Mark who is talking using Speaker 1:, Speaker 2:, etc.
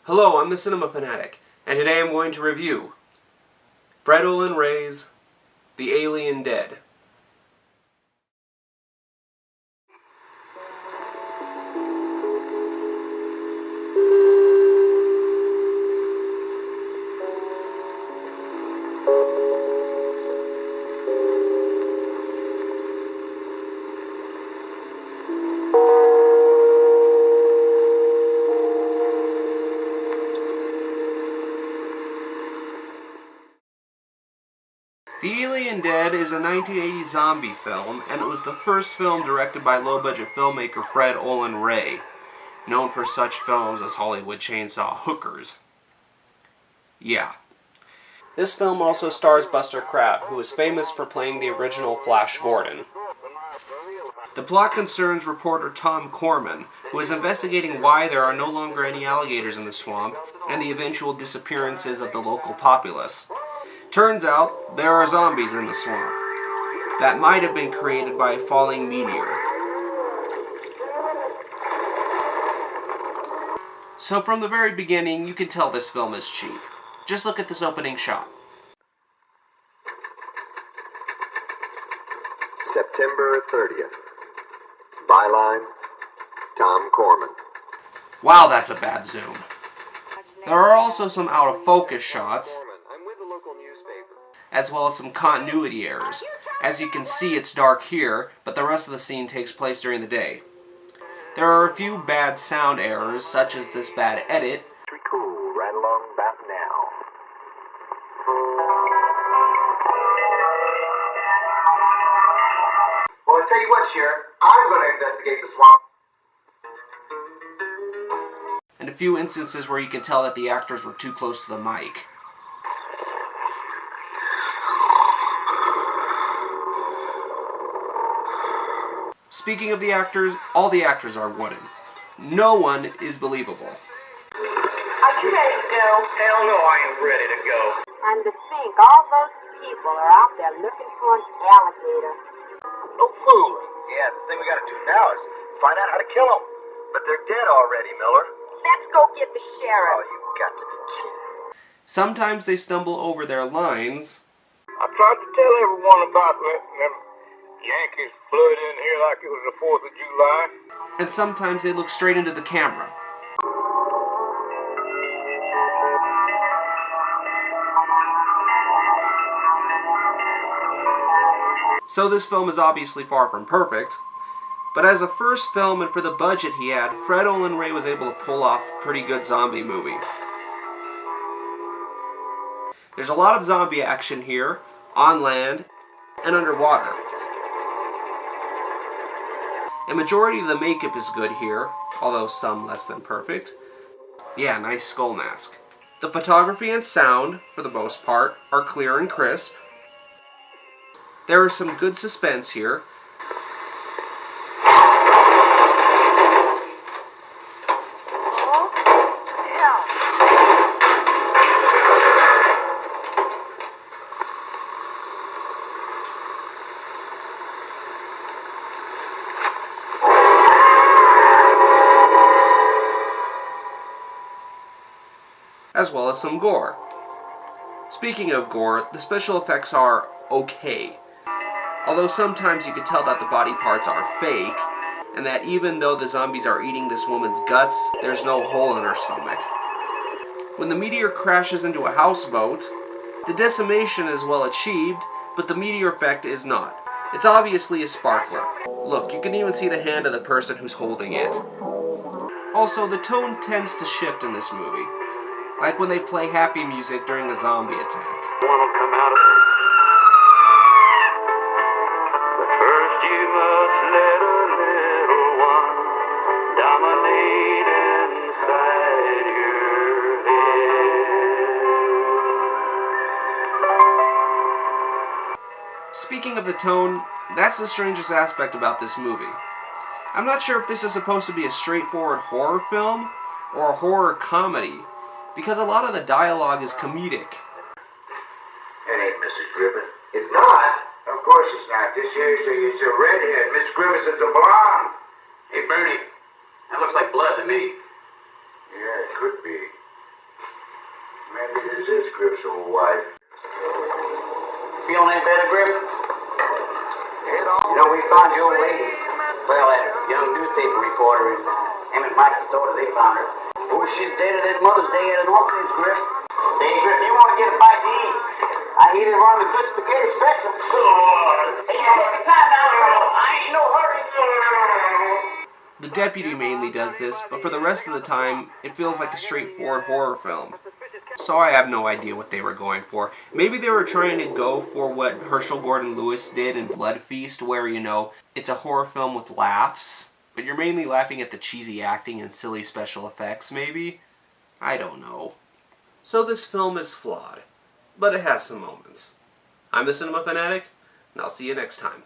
Speaker 1: Hello, I'm the Cinema Fanatic, and today I'm going to review Fred Olen Ray's The Alien Dead. The Alien Dead is a 1980 zombie film, and it was the first film directed by low-budget filmmaker Fred Olen Ray, known for such films as Hollywood Chainsaw Hookers. Yeah. This film also stars Buster Crabbe, who is famous for playing the original Flash Gordon. The plot concerns reporter Tom Corman, who is investigating why there are no longer any alligators in the swamp, and the eventual disappearances of the local populace. Turns out, there are zombies in the swamp that might have been created by a falling meteor. So from the very beginning, you can tell this film is cheap. Just look at this opening shot.
Speaker 2: September 30th. Byline, Tom Corman.
Speaker 1: Wow, that's a bad zoom. There are also some out-of-focus shots, as well as some continuity errors. As you can see, it's dark here, but the rest of the scene takes place during the day. There are a few bad sound errors, such as this bad edit.
Speaker 2: Cool, right along about now. Well, I'll tell you what, Sheriff, I'm going to investigate the swamp.
Speaker 1: And a few instances where you can tell that the actors were too close to the mic. Speaking of the actors, all the actors are wooden. No one is believable.
Speaker 3: Are you ready to go?
Speaker 2: Hell no, I ain't ready to go.
Speaker 3: And to think all those people are out there looking for an alligator.
Speaker 2: No fooling. Yeah, the thing we gotta do now is find out how to kill them. But they're dead already, Miller.
Speaker 3: Let's go get the
Speaker 2: Oh,
Speaker 3: sheriff.
Speaker 2: you got to be kidding.
Speaker 1: Sometimes they stumble over their lines.
Speaker 4: I tried to tell everyone about letting them Yankees flood in here like it was the 4th of July.
Speaker 1: And sometimes they look straight into the camera. So this film is obviously far from perfect, but as a first film and for the budget he had, Fred Olen Ray was able to pull off a pretty good zombie movie. There's a lot of zombie action here, on land, and underwater. A majority of the makeup is good here, although some less than perfect. Yeah, nice skull mask. The photography and sound, for the most part, are clear and crisp. There is some good suspense here. As well as some gore. Speaking of gore, the special effects are okay. Although sometimes you can tell that the body parts are fake, and that even though the zombies are eating this woman's guts, there's no hole in her stomach. When the meteor crashes into a houseboat, the decimation is well achieved, but the meteor effect is not. It's obviously a sparkler. Look, you can even see the hand of the person who's holding it. Also, the tone tends to shift in this movie. Like when they play happy music during a zombie attack. Speaking of the tone, that's the strangest aspect about this movie. I'm not sure if this is supposed to be a straightforward horror film or a horror comedy, because a lot of the dialogue is comedic.
Speaker 2: It ain't Mrs. Griffin. It's not? Of course it's not. This here is a redhead. Miss Griffith's a blonde. Hey, Bernie, that looks like blood to me. Yeah, it could be. Maybe this is Griff's old wife.
Speaker 5: Feeling any better, Griff? You know, we found your old lady. Well, that young newspaper reporter is him and Mike's daughter, they found her. Oh, she's dead at that Mother's Day at an orphanage, Griff. Say, Griff, you want to get a bite to eat? I hear they run the good spaghetti special. Hey, you take your time now, I ain't no hurry.
Speaker 1: The deputy mainly does this, but for the rest of the time, it feels like a straightforward horror film. So I have no idea what they were going for. Maybe they were trying to go for what Herschel Gordon Lewis did in Blood Feast, where, you know, it's a horror film with laughs, but you're mainly laughing at the cheesy acting and silly special effects, maybe? I don't know. So this film is flawed, but it has some moments. I'm the Cinema Fanatic, and I'll see you next time.